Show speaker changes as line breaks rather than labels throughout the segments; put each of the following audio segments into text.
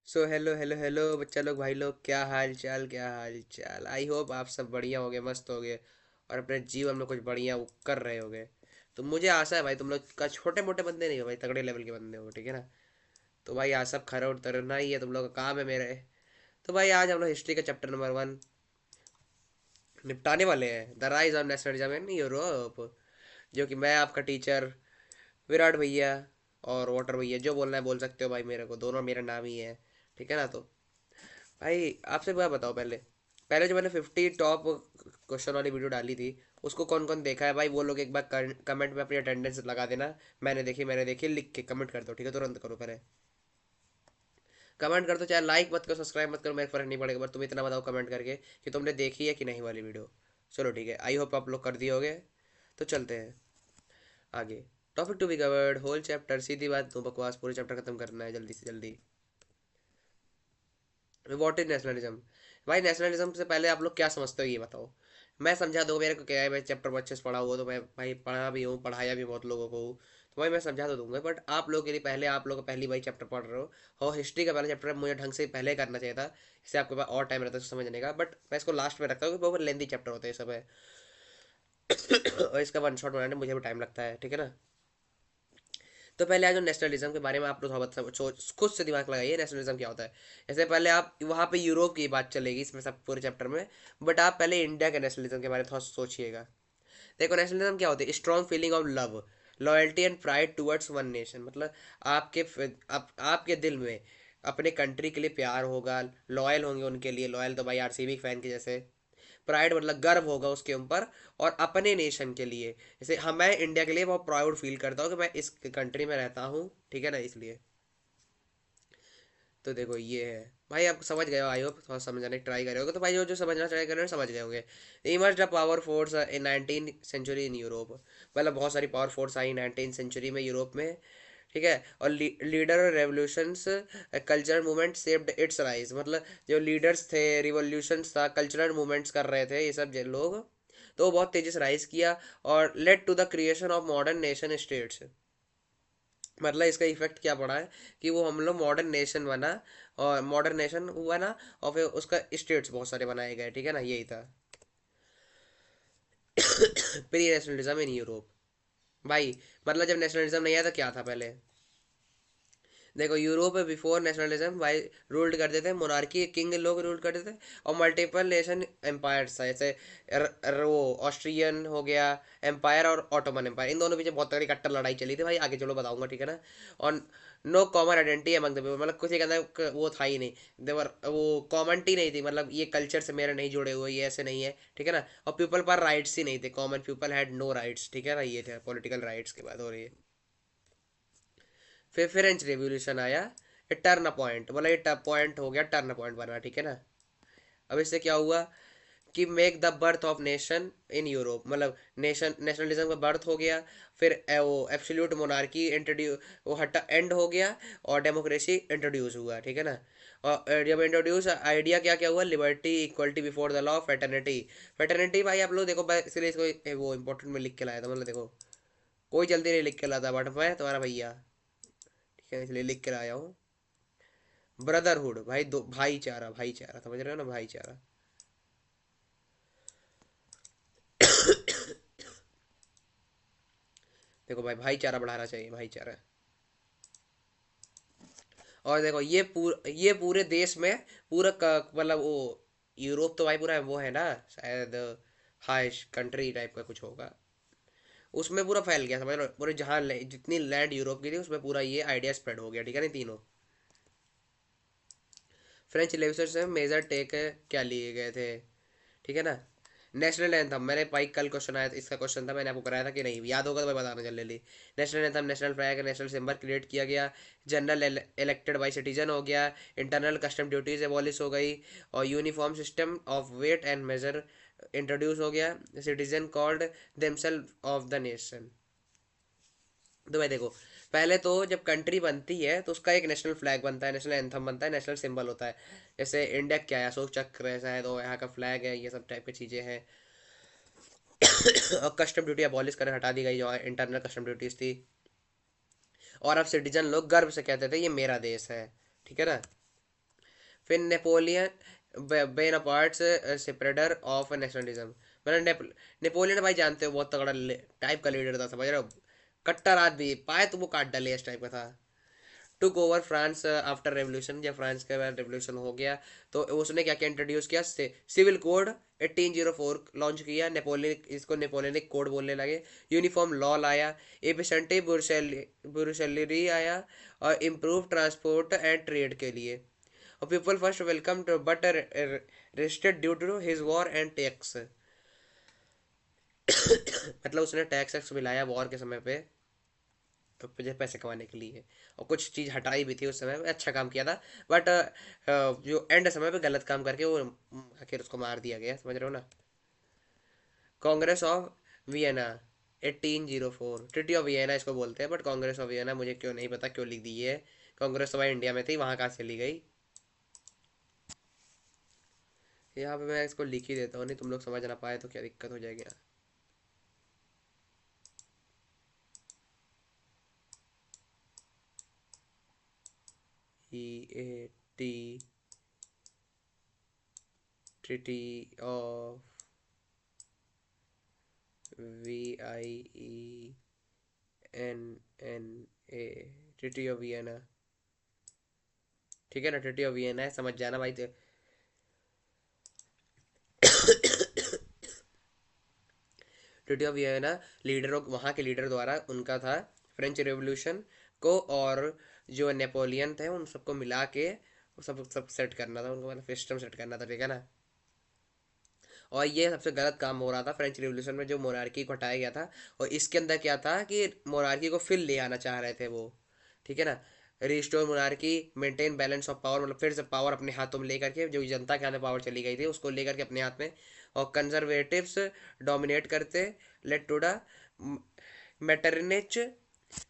So hello hello hello बच्चा लोग, भाई लोग, क्या हाल चाल। आई होप आप सब बढ़िया होगे, मस्त होगे और अपने जीवन में कुछ बढ़िया वो कर रहे होगे। तो मुझे आशा है भाई तुम लोग का छोटे मोटे बंदे नहीं हो भाई, तगड़े लेवल के बंदे हो, ठीक है ना। तो भाई आज सब खरा उतरना ही है, तुम लोग का काम है मेरे। तो भाई आज हम लोग हिस्ट्री का चैप्टर नंबर 1 निपटाने वाले हैं, the rise of nationalism in Europe. जो कि मैं आपका टीचर विराट भैया और वाटर भैया, जो बोलना है बोल सकते हो भाई, मेरे को दोनों मेरा नाम ही है, ठीक है ना। तो भाई आपसे बात बताओ, पहले पहले जो मैंने 50 टॉप क्वेश्चन वाली वीडियो डाली थी, उसको कौन कौन देखा है भाई, वो लोग एक बार कमेंट में अपनी अटेंडेंस लगा देना। मैंने देखी लिख के कमेंट कर दो, ठीक है, तुरंत करो पहले। कमेंट कर दो, चाहे लाइक मत करो सब्सक्राइब मत करो, मेरे फर्क नहीं पड़ेगा, बट तुम इतना बताओ कमेंट करके कि तुमने देखी है कि नहीं वाली वीडियो। चलो ठीक है, आई होप आप लोग कर दिए होगे। तो चलते हैं आगे। Topic to be covered whole chapter, सीधी बात, नो बकवास, पूरे चैप्टर खत्म करना है जल्दी से जल्दी। What is nationalism. भाई नेशनलिज्म से पहले आप लोग क्या समझते हो ये बताओ। मैं समझा दूँ, मेरे को क्या है, मैं चैप्टर बहुत अच्छे से पढ़ा हुआ, तो मैं भाई पढ़ा भी हूँ, पढ़ाया भी बहुत लोगों को हूँ। तो भाई मैं समझा तो दूंगा, बट आप लोगों के लिए पहले, आप लोग पहली भाई चैप्टर पढ़ रहे हो और हिस्ट्री का पहला चैप्टर मुझे ढंग से पहले करना चाहिए था। इससे आपके पास और टाइम रहता है समझने का, बट मैं इसको लास्ट में रखता हूँ क्योंकि बहुत लेंदी चैप्टर होते हैं ये सब है। और इसका वन शॉट बनाने में मुझे भी टाइम लगता है, ठीक है ना। तो पहले आज नेशनलिज्म के बारे में आप लोग थोड़ा बहुत सोच, खुद से दिमाग लगाइए नेशनलिज्म क्या होता है। जैसे पहले आप वहाँ पे यूरोप की बात चलेगी इसमें सब पूरे चैप्टर में, बट आप पहले इंडिया के नेशनलिज्म के बारे में थोड़ा सोचिएगा। देखो नेशनलिज्म क्या होती है, strong feeling of love, loyalty and pride towards one nation. मतलब आपके दिल में अपने कंट्री के लिए प्यार होगा, लॉयल होंगे उनके लिए, लॉयल तो भाई आरसीबी फैन के जैसे। प्राइड मतलब गर्व होगा उसके ऊपर, और अपने नेशन के लिए, जैसे हम, मैं इंडिया के लिए बहुत प्राउड फील करता हूँ कि मैं इस कंट्री में रहता हूँ, ठीक है ना, इसलिए। तो देखो ये है भाई, आप समझ गए हो, आई होप थोड़ा समझाने की ट्राई करोगे, तो भाई जो जो समझना ट्राई कर रहे हो समझ गए होंगे। Emerge the power force in 19th century in Europe. मतलब बहुत सारी पावर फोर्स आई 19th century में यूरोप में, ठीक है। और leader revolutions, cultural movement saved it's rise. मतलब जो लीडर्स थे, रिवोल्यूशंस था, कल्चरल मूवमेंट्स कर रहे थे ये सब लोग, तो वो बहुत तेजी से राइज किया और led to the creation of modern nation states. मतलब इसका इफेक्ट क्या पड़ा है कि वो हम लोग मॉडर्न नेशन बना, और मॉडर्न नेशन बना, और फिर उसका स्टेट्स बहुत सारे बनाए गए, ठीक है ना, यही था प्री नेशनलिज्म इन यूरोप। भाई मतलब जब नेशनलिज्म नहीं आया था क्या था पहले। देखो यूरोप में बिफोर नेशनलिज्म भाई रूल्ड करते थे मोनार्की, किंग लोग रूल करते थे, और मल्टीपल नेशन एम्पायर्स था, जैसे वो ऑस्ट्रियन हो गया एम्पायर और ऑटोमन एम्पायर, इन दोनों बीच बहुत तगड़ी कट्टर लड़ाई चली थी भाई, आगे चलो बताऊंगा, ठीक है ना। और no common identity among the people, मतलब किसी के अंदर वो था ही नहीं, देवर वो कॉमनटी नहीं थी, मतलब ये कल्चर से मेरे नहीं जुड़े हुए, ये ऐसे नहीं है, ठीक है ना। और पीपल पर राइट्स ही नहीं थे, common people had no rights, ठीक है ना, ये थे पॉलिटिकल राइट्स की बात हो रही है। फिर फ्रेंच रेवोल्यूशन आया, ये टर्न पॉइंट, बोला ये पॉइंट हो गया, टर्न पॉइंट बना, ठीक है ना। अब इससे क्या हुआ कि make the birth of nation in Europe, मतलब नेशनलिज्म का बर्थ हो गया। फिर वो एब्सोल्यूट मोनार्की इंट्रोड्यूस, वो हटा एंड हो गया, और डेमोक्रेसी इंट्रोड्यूस हुआ, ठीक है ना। और जब इंट्रोड्यूस आइडिया क्या क्या हुआ, liberty, equality before the law, fraternity. Fraternity भाई आप लोग देखो, इसलिए इसको वो इंपॉर्टेंट में लिख के लाया था, मतलब देखो कोई जल्दी नहीं लिख के लाता, बट मैं तुम्हारा भैया, ठीक है, इसलिए लिख के लाया हूँ। ब्रदरहुड भाई, दो भाईचारा, भाईचारा समझ रहे हो ना, भाईचारा। देखो भाई भाईचारा बढ़ाना चाहिए, भाईचारा। और देखो ये पूरे देश में पूरा मतलब वो यूरोप तो भाई पूरा वो है ना, शायद हाई कंट्री टाइप का कुछ होगा, उसमें पूरा फैल गया, समझ लो पूरे जहाँ जितनी लैंड यूरोप की थी उसमें पूरा ये आइडिया स्प्रेड हो गया, ठीक है ना, तीनों। फ्रेंच रेवोल्यूशन से मेजर टेक क्या लिए गए थे, ठीक है ना। नेशनल एंथम, मैंने भाई कल क्वेश्चन आया था, इसका क्वेश्चन था, मैंने आपको कराया था कि नहीं, याद होगा तो मैं बताना जल्दी। National anthem, national flag, national symbol create किया गया। जनरल इलेक्टेड बाई सिटीजन हो गया। इंटरनल कस्टम ड्यूटीज एबॉलिश हो गई, और uniform system of weight and measure introduce हो गया। Citizen called themselves of the nation. तो भाई देखो, पहले तो जब कंट्री बनती है तो उसका एक नेशनल फ्लैग बनता है, नेशनल एंथम बनता है, नेशनल सिंबल होता है। जैसे इंडिया क्या है, अशोक चक्र है शायद, और यहाँ का फ्लैग है, ये सब टाइप की चीज़ें हैं। और कस्टम ड्यूटी अबॉलिश कर हटा दी गई, जो इंटरनल कस्टम ड्यूटीज थी। और अब सिटीजन लोग गर्व से कहते थे ये मेरा देश है, ठीक है ना। फिर नेपोलियन बेनापार्ट्स स्प्रेडर ऑफ नेशनलिज्म। मतलब नेपोलियन भाई जानते हो बहुत तगड़ा टाइप का लीडर था, समझ रहे हो, कट्टर आदमी, पाए तो वो काट डाले इस टाइप का था। Took over France after revolution, जब फ्रांस के बाद रेवोल्यूशन हो गया तो उसने क्या क्या इंट्रोड्यूस किया, सिविल कोड 1804 लॉन्च किया, नेपोलियन, इसको नेपोलियनिक कोड बोलने लगे। यूनिफॉर्म लॉ लाया, एफिशिएंट ब्रुसेलरी आया, और इम्प्रूव ट्रांसपोर्ट एंड ट्रेड के लिए। और people first welcome but rested due to his war and tax. मतलब उसने टैक्स भी लाया वॉर के समय पे, तो मुझे पैसे कमाने के लिए, और कुछ चीज़ हटाई भी थी उस समय पे, अच्छा काम किया था। बट जो एंड समय पे गलत काम करके वो आखिर उसको मार दिया गया, समझ रहे हो ना। Congress of Vienna 1804, treaty of Vienna इसको बोलते हैं, बट कांग्रेस ऑफ वियना मुझे क्यों नहीं पता क्यों लिख दी है। कांग्रेस तो भाई इंडिया में थी, वहाँ कहाँ से ली गई। यहाँ पे मैं इसको लिख ही देता हूँ, नहीं तुम लोग समझ ना पाए तो क्या दिक्कत हो जाएगी। EAT, treaty of VIENNA, treaty of Vienna, ठीक है ना, ट्रिटी ऑफ वियना है, समझ जाना भाई तो। ट्रिटी ऑफ वियना लीडरों, वहाँ के लीडर द्वारा उनका था, फ्रेंच रेवोल्यूशन को और जो नेपोलियन थे उन सबको मिला के सब सब सेट करना था उनको, मतलब सिस्टम सेट करना था, ठीक है ना। और ये सबसे गलत काम हो रहा था फ्रेंच रिवॉल्यूशन में, जो मोनार्की को हटाया गया था। और इसके अंदर क्या था कि मोनार्की को फिर ले आना चाह रहे थे वो, ठीक है ना। Restore monarchy, maintain balance of power, मतलब फिर से पावर अपने हाथों में लेकर के, जो जनता के हाथ में पावर चली गई थी उसको लेकर के अपने हाथ में। और कंजर्वेटिव्स डोमिनेट करते, led to the Metternich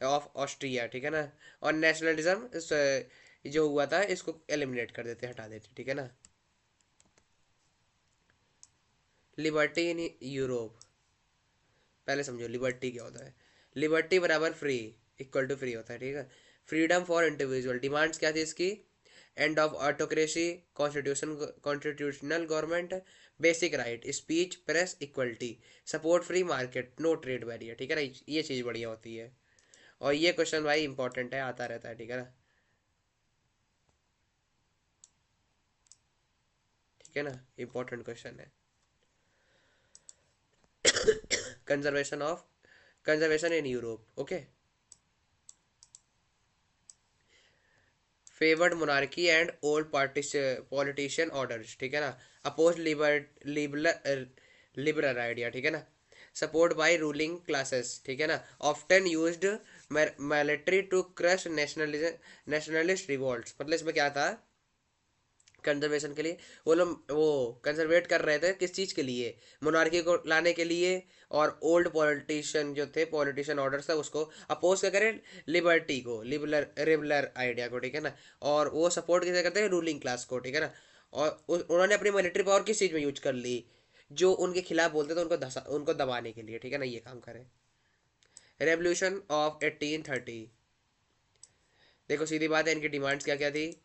of Austria, ठीक है ना। और नेशनलिज्म जो हुआ था इसको एलिमिनेट कर देते, हटा देते, ठीक है ना। लिबर्टी इन यूरोप, पहले समझो लिबर्टी क्या होता है। लिबर्टी बराबर फ्री, इक्वल टू फ्री होता है, ठीक है। फ्रीडम फॉर इंडिविजुअल, डिमांड्स क्या थी इसकी, end of autocracy, constitutional government, basic right, speech, press equality, support free market, no trade barrier, ठीक है ना। ये चीज़ बढ़िया होती है। और ये क्वेश्चन भाई इंपॉर्टेंट है, आता रहता है, ठीक है ना। ठीक है ना, इंपॉर्टेंट क्वेश्चन है। Conservation of, conservation in Europe, okay. Favoured monarchy and old politician orders, ठीक है ना। अपोज लिबरल आइडिया, ठीक है ना। सपोर्ट बाय रूलिंग क्लासेस, ठीक है ना। Often used military to crush nationalist revolts, मतलब इसमें क्या था, कंजर्वेशन के लिए वो लोग वो कंजर्वेट कर रहे थे, किस चीज़ के लिए, मोनार्की को लाने के लिए। और ओल्ड पॉलिटिशियन जो थे, पॉलिटिशियन ऑर्डर्स था उसको अपोज क्या करें, लिबर्टी को, लिबरल रिबलर आइडिया को, ठीक है ना। और वो सपोर्ट कैसे करते हैं, रूलिंग क्लास को, ठीक है ना। और उन्होंने अपनी मिलिट्री पावर किस चीज़ में यूज कर ली, जो उनके खिलाफ बोलते थे उनको दबाने के लिए, ठीक है ना, ये काम करें। रेवोल्यूशन ऑफ 1830, देखो सीधी बात है, इनकी डिमांड्स क्या क्या थी,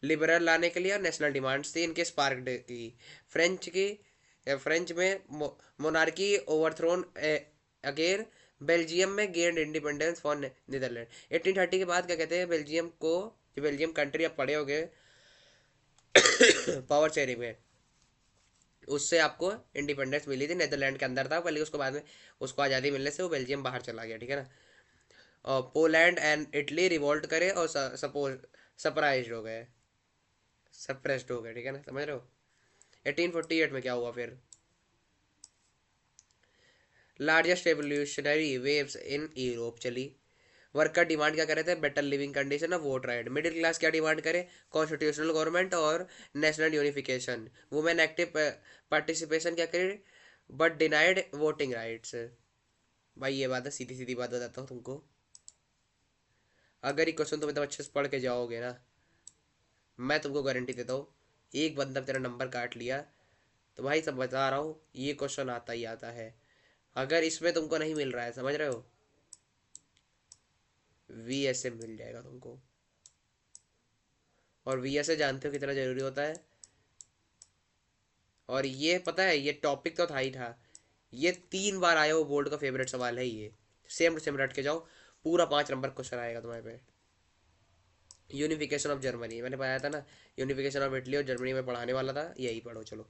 लिबरल लाने के लिए, और नेशनल डिमांड्स थी इनके स्पार्क की। फ्रेंच की, फ्रेंच में मोनार्की ओवरथ्रोन अगेन, बेल्जियम में गेंड इंडिपेंडेंस फॉर नीदरलैंड। 1830 के बाद क्या कहते हैं, बेल्जियम को, जो बेल्जियम कंट्री अब पड़े हो गए पावर शेयरिंग में, उससे आपको इंडिपेंडेंस मिली थी, नीदरलैंड के अंदर था पहले, उसको बाद में उसको आज़ादी मिलने से वो बेल्जियम बाहर चला गया, ठीक है ना। और पोलैंड एंड इटली रिवोल्ट करे और सपोज सरप्राइज हो गए, सप्रेस्ड हो गए, ठीक है ना, समझ रहे हो। 1848 में क्या हुआ फिर, largest revolutionary waves in Europe चली। वर्कर डिमांड क्या कर रहे थे, better living condition, of vote right. Middle class क्या डिमांड करे, कॉन्स्टिट्यूशनल गवर्नमेंट और national unification. Women active participation क्या करे, बट डिनाइड वोटिंग राइट्स। भाई ये बात है, सीधी सीधी बात बताता हूँ तुमको, अगर ये क्वेश्चन तुम एकदम अच्छे से पढ़ के जाओगे ना, मैं तुमको गारंटी देता हूँ, एक बंदा तेरा नंबर काट लिया, तो भाई सब बता रहा हूँ, ये क्वेश्चन आता ही आता है। अगर इसमें तुमको नहीं मिल रहा है, समझ रहे हो, VSM मिल जाएगा तुमको। और वीएसए जानते हो कितना जरूरी होता है। और ये पता है, ये टॉपिक तो था ही था, ये 3 बार आया वो बोर्ड का फेवरेट सवाल है ये। सेम टू सेम रट के जाओ, पूरा 5 नंबर क्वेश्चन आएगा तुम्हारे पे। यूनिफिकेशन ऑफ जर्मनी मैंने बताया था ना, यूनिफिकेशन ऑफ इटली और जर्मनी में पढ़ाने वाला था, यही पढ़ो चलो।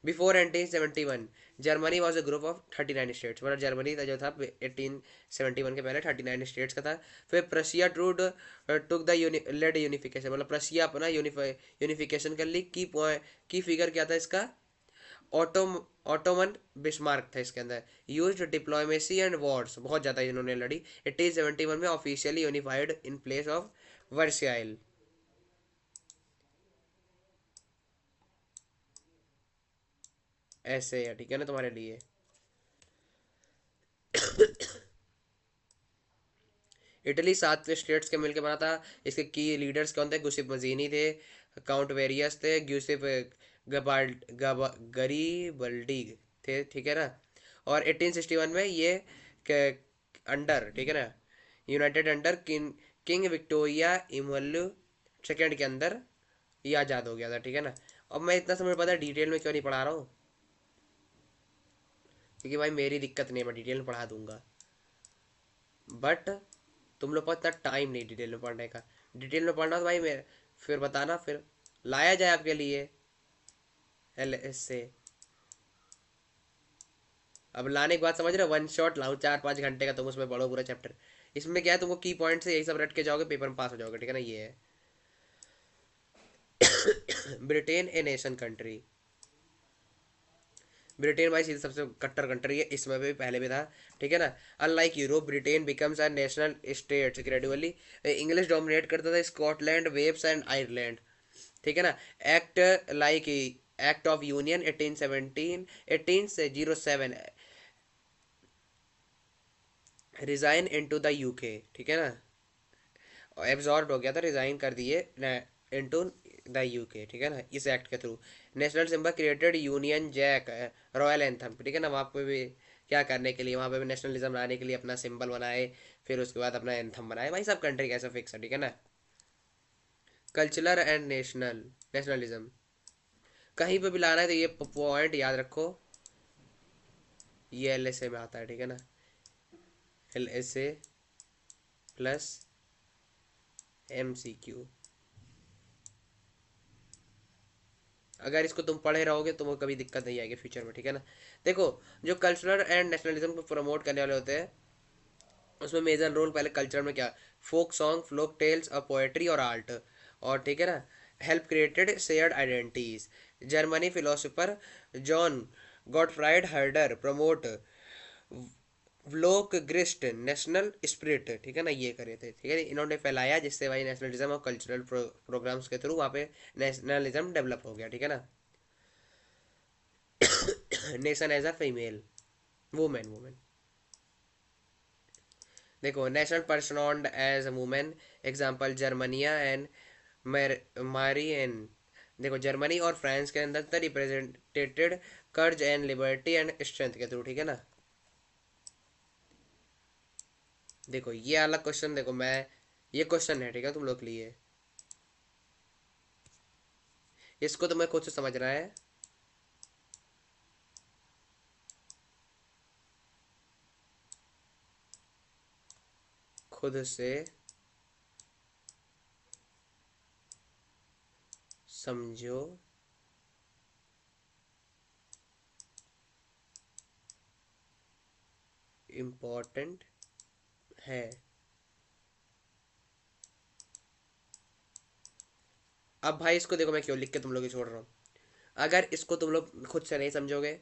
Before 1871 Germany was a group of 39 states, मतलब जर्मनी का जो था 1871 के पहले 39 स्टेट्स का था। फिर प्रशिया टूड टुक द लेड यूनिफिकेशन, मतलब प्रशिया अपना यूनिफिकेशन कर ली। की पॉइंट की फिगर क्या था इसका, ऑटोम ऑटोमन बिस्मार्क था इसके अंदर। यूज्ड डिप्लोमेसी एंड वॉर्स, बहुत ज़्यादा इन्होंने लड़ी। 1871 में officially unified in place of Versailles. ऐसे है ठीक है ना तुम्हारे लिए। इटली 7 स्टेट्स के मिलकर बना था। इसके की लीडर्स कौन थे, गुसिप मजीनी थे, काउंट वेरियस थे, ग्यूसिप गरीबल्डी थे, ठीक है ना। और 1861 में ये अंडर, ठीक है ना, united under King Victoria Emmanuel second के अंदर ये आज़ाद हो गया था, ठीक है ना। अब मैं इतना समझ पता डिटेल में क्यों नहीं पढ़ा रहा हूँ, क्योंकि भाई मेरी दिक्कत नहीं है, मैं डिटेल में पढ़ा दूंगा, बट तुम लोग को इतना टाइम नहीं डिटेल में पढ़ने का। डिटेल में पढ़ना तो भाई मैं फिर बताना, फिर लाया जाए आपके लिए एल एस से। अब लाने के बाद समझ रहे हो, वन शॉट लाऊं 4-5 घंटे का, तुम उसमें पढ़ो पूरा चैप्टर। इसमें क्या है, तुमको की पॉइंट से यही सब रट के जाओगे, पेपर में पास हो जाओगे, ठीक है ना, ये है। Britain a nation country, Britain भाई सीधे सबसे कट्टर कंट्री है, इसमें भी पहले भी था, ठीक है ना। Unlike Europe Britain becomes a national state gradually. English dominate करता था स्कॉटलैंड वेव्स एंड आयरलैंड, ठीक है ना। Act like act of union 1817 1807 resign into the UK, ठीक है ना, एब्जॉर्ब हो गया था, रिजाइन कर दिए इनटू द यूके, ठीक है ना, इस एक्ट के थ्रू। National symbol created Union Jack, royal anthem, ठीक है ना, वहाँ पे भी क्या करने के लिए, वहाँ पे भी नेशनलिज्म लाने के लिए अपना सिंबल बनाए, फिर उसके बाद अपना एंथम बनाए, भाई सब कंट्री कैसा फिक्स है, ठीक है ना। कल्चरल एंड नेशनलिज्म, कहीं पे भी लाना है तो ये पॉइंट याद रखो, ये एल एस ए में आता है, ठीक है ना, L S A plus M C Q. अगर इसको तुम पढ़े रहोगे तो वो कभी दिक्कत नहीं आएगी फ्यूचर में, ठीक है ना। देखो, जो कल्चरल एंड नेशनलिज्म को प्रमोट करने वाले होते हैं, उसमें मेजर रोल पहले कल्चर में क्या, फोक सॉन्ग, फ्लोक टेल्स और पोएट्री और आर्ट, और ठीक है ना, help created shared identities. Germany philosopher John Gottfried Herder promote Volksgeist national spirit, ठीक है ना, ये करे थे, ठीक है, इन्होंने फैलाया, जिससे भाई नेशनलिज्म और कल्चरल प्रोग्राम्स के थ्रू वहाँ पे नेशनलिज्म डेवलप हो गया, ठीक है ना। Nation as a female, women women, देखो nation personified as a women, example Germania and Marianne. देखो जर्मनी और फ्रांस के अंदर था represented courage and liberty and strength के थ्रू, ठीक है ना। देखो ये अलग क्वेश्चन, देखो मैं, ये क्वेश्चन है, ठीक है, तुम लोग के लिए, इसको तुम्हें खुद से समझना है, खुद से समझो, इम्पोर्टेंट है। अब भाई इसको देखो, मैं क्यों लिख के तुम लोग को छोड़ रहा हूँ। अगर इसको तुम लोग खुद से नहीं समझोगे,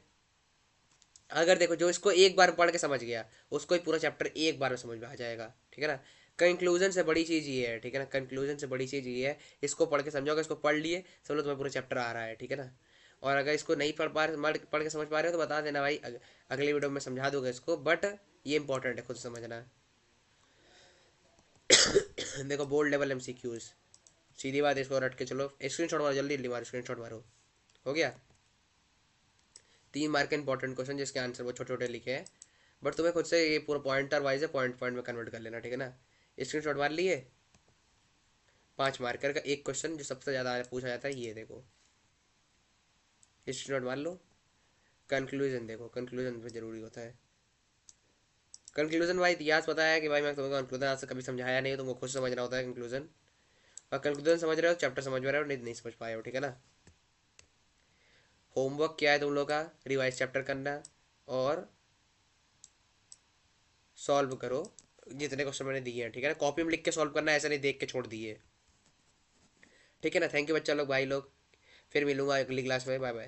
अगर देखो जो इसको एक बार पढ़ के समझ गया, उसको ही पूरा चैप्टर एक बार में समझ में आ जाएगा, ठीक है ना। कंक्लूजन से बड़ी चीज़ ये है, ठीक है ना, कंक्लूजन से बड़ी चीज़ ये है, इसको पढ़ के समझोगे, इसको पढ़ लिए समझ लो तुम्हें पूरा चैप्टर आ रहा है, ठीक है ना। और अगर इसको नहीं पढ़ के समझ पा रहे हो तो बता देना भाई, अगली वीडियो में समझा दूंगा इसको, बट ये इंपॉर्टेंट है खुद समझना। देखो बोल्ड लेवल एमसीक्यूज, सीधी बात, इसको रट के चलो, स्क्रीन शॉट मारो, जल्दी जल्दी मारो, स्क्रीन शॉट मारो, हो गया। 3 मार्क के इंपॉर्टेंट क्वेश्चन जिसके आंसर वो छोटे छोटे लिखे हैं, बट तुम्हें खुद से ये पूरा पॉइंटर वाइज है, पॉइंट पॉइंट में कन्वर्ट कर लेना, ठीक है ना। स्क्रीन शॉट मार लिए, 5 मार्कर का एक क्वेश्चन जो सबसे ज़्यादा पूछा जाता है, ये देखो। हिस्ट्री नोट मान लो। कंक्लूजन देखो, कंक्लूजन भी जरूरी होता है। कंक्लूजन भाई इतिहास पता है कि भाई मैं तुम्हें कंक्लूजन आज से कभी समझाया नहीं, तुमको खुद समझना होता है कंक्लूजन। और कंक्लूजन समझ रहे हो, चैप्टर समझ में रहे हो, नहीं नहीं समझ पाए हो, ठीक है ना। होमवर्क क्या है तुम लोग का? रिवाइज चैप्टर करना और सॉल्व करो जितने क्वेश्चन मैंने दिए हैं, ठीक है ना। कॉपी में लिख के सॉल्व करना, ऐसा नहीं देख के छोड़ दिए, ठीक है ना। थैंक यू बच्चा लोग, भाई लोग। फिर मिलूंगा अगली क्लास में, बाय बाय।